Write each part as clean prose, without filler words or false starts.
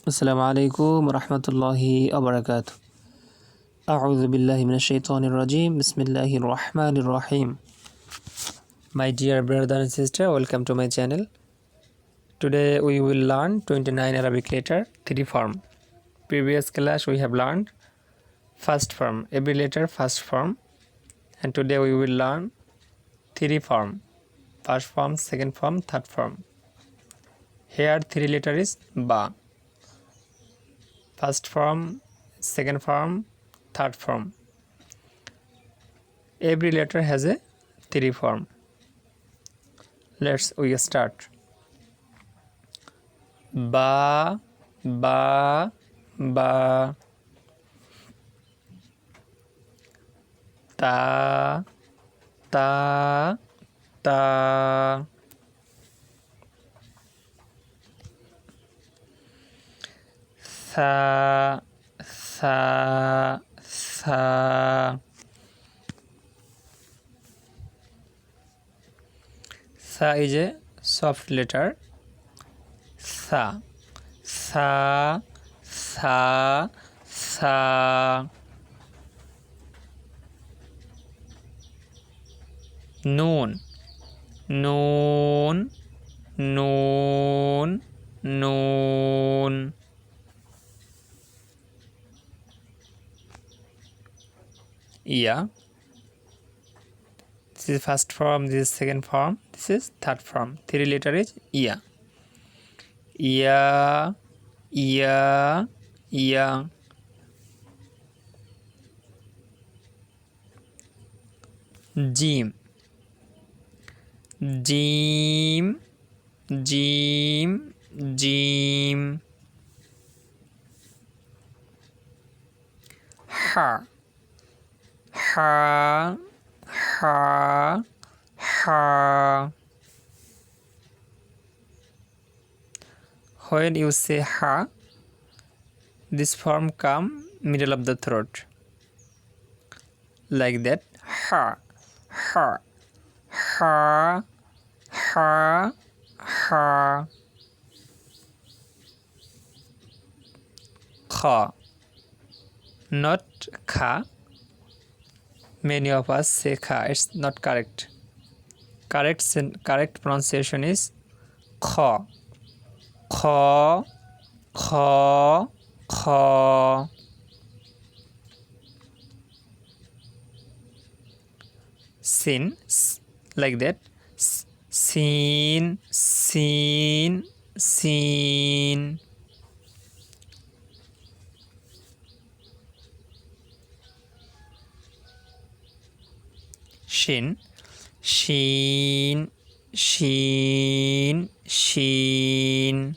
আসসালামু আলাইকুম রহমতুল্লাহি আবরাকাত আউযু বিল্লাহি মিনাশ শাইতানির রাজিম বিসমিল্লাহির রহমানির রহিম My dear brother and sister, welcome to my channel. Today we will learn 29 Arabic letter 3 form. Previous class we have learned first form, every letter first form, and today we will learn 3 form, first form, second form, third form. Here 3 letter is ba. First form, second form, third form. Every letter has a 3 form. Let's we start. Ba, ba, ba. Ta, ta, ta. Sa, sa, sa. Sa is a soft letter. Sa, sa, sa, sa. Noon, noon, noon, noon. Ya. This is first form, this is second form, this is third form. 3 letter is ya. Ya, ya, ya. Jim, jim, jim, jim. Ha, ha, ha, ha. When you say ha, this form come middle of the throat, like that. Ha, ha, ha, ha, ha. Kha, not kha. Many of us say kha. It's not correct. Correct pronunciation is kha. Kha, kha, kha. Sin, like that. Sin, sin, sin. Shin, sheen, sheen, sheen.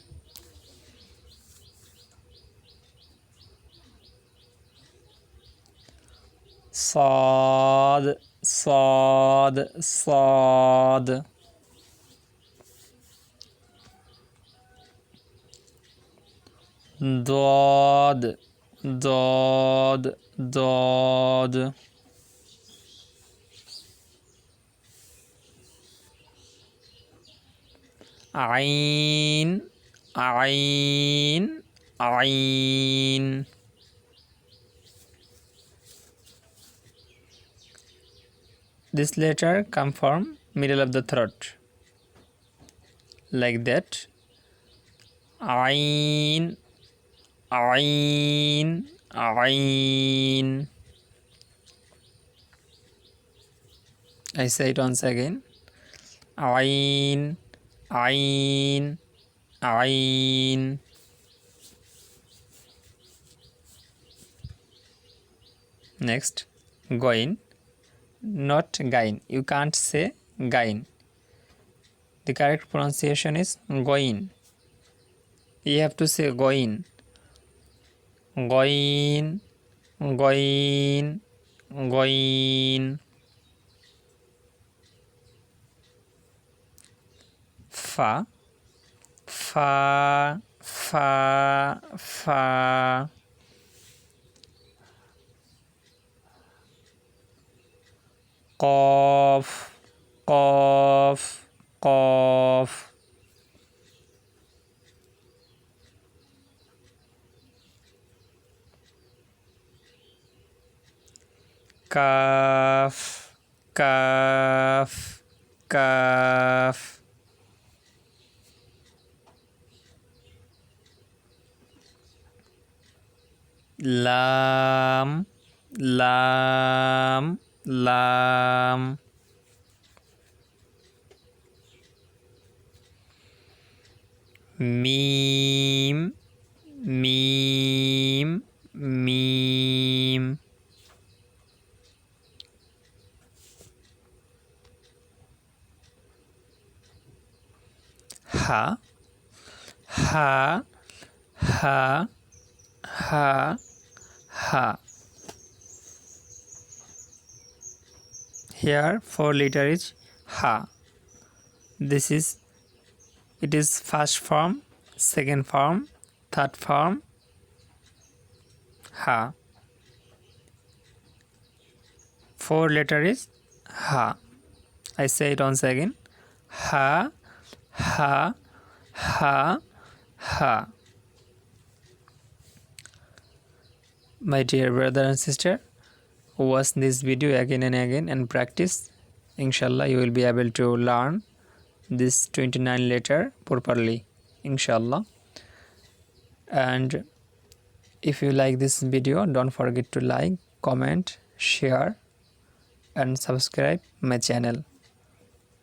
Sad, sad, sad. Dad, dad, dad. Ain, ain, ain. This letter come from middle of the throat, like that. Ain, ain, ain. I say it once again. Ain, ain, ain. Next, goin, not gain. You can't say gain. The correct pronunciation is goin. You have to say goin. Goin, goin, goin. Fa, fa, fa, fa. Qaf, qaf, qaf. Calf calf calf. লাম লাম লাম। মিম মিম মিম। হা হা হা হা হা। Here 4 letter is ha. It is first form, second form, third form ha. 4 letter is ha. I say it once again. Ha ha ha ha. My dear brother and sister, watch this video again and again and practice. Inshallah, you will be able to learn this 29 letter properly. Inshallah. And if you like this video, don't forget to like, comment, share, and subscribe my channel.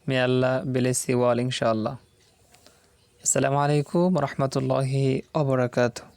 May Allah bless you all, inshallah. Assalamu alaikum wa rahmatullahi wa barakatuh.